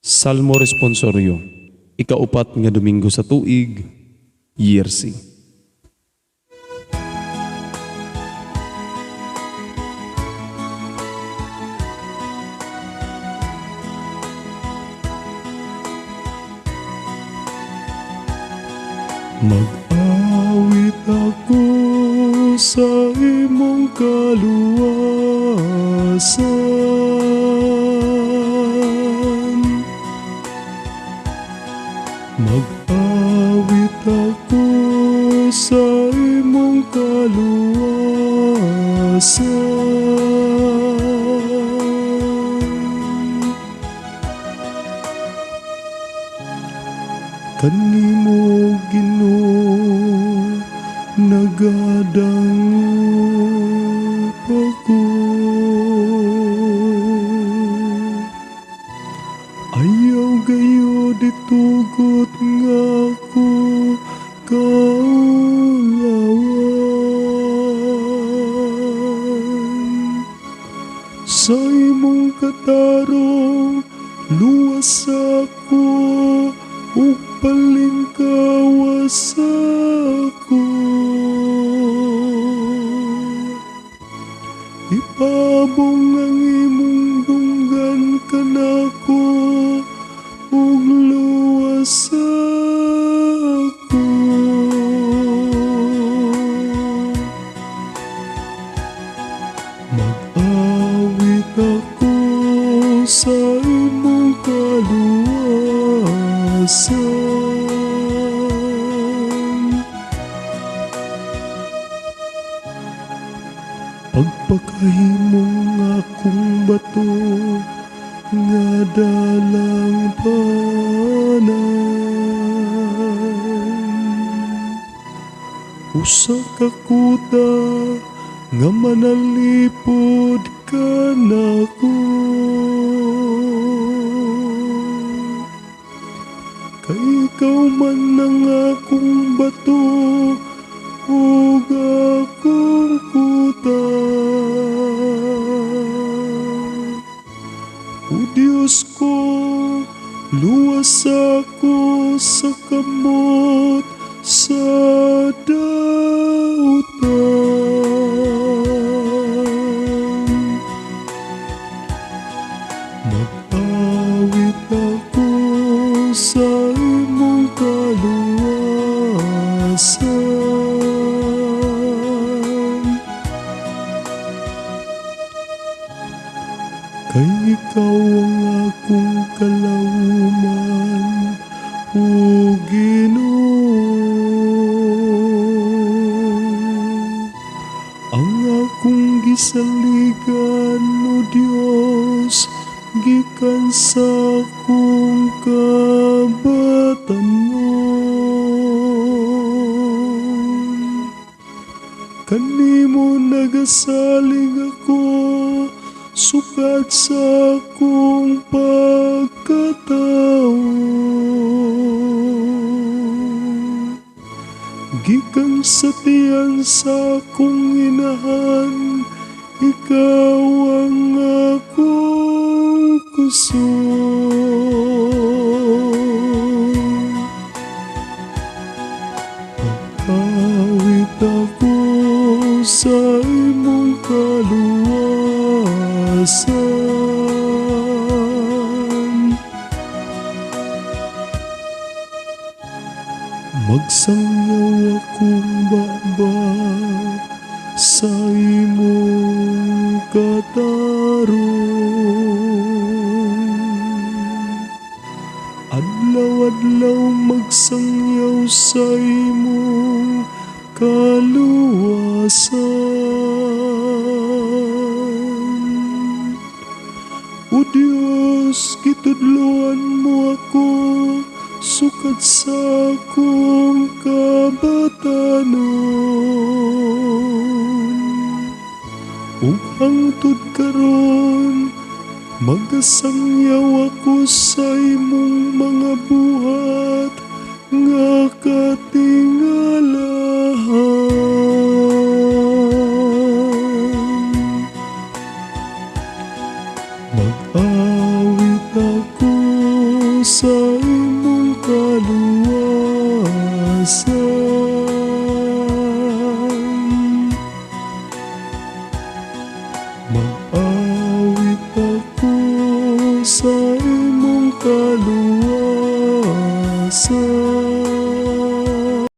Salmo Responsorio, ikaupat nga Domingo sa tuig, Year C. Mag-awit ako sa imong kaluwasan. Mag-awit ako sa imong kaluwasan. Kanimo Ginoo nagadangop ako. Ayaw gayud itugot nga ako kaulawan. Sa imong katarong luwas ako ug palingkawas ako. Ipabong ang imong dunggan kanako ug luwas ako. Mag-awit ako sa imong kaluwasan. Pagpakahimong akong bato nga dalang panan. Usa ka kuta nga manalipod kanako. Kay ikaw man ang akong bato ug akong kuta. O Diyos ko, luwas ako sa kamot sa dautan. Mag-awit ako sa imong kaluwasan. Kay ikaw ang akong kalauman, O Ginoo. Ang akong gisaligan, O Dios, gikan sa akong kabatanon. Kanimo nagasalig ako sukad sa akong pagkataon. Gikan sa tiyan sa akong inahan, ikaw ang akong kusog. Mag-awit ako sa imong kaluwasan. Magsangyaw akong baba sa imong katarong. Adlaw-adlaw magsangyaw sa imong kaluwasan. O Diyos, kitudloan mo ako sukad sa akong kabatanon. Ug hangtod karon magasangyaw ako sa imong mga buhat nga katingalahan. Mag-awit ako sa imong kaluwasan. Mag-awit ako sa imong kaluwasan.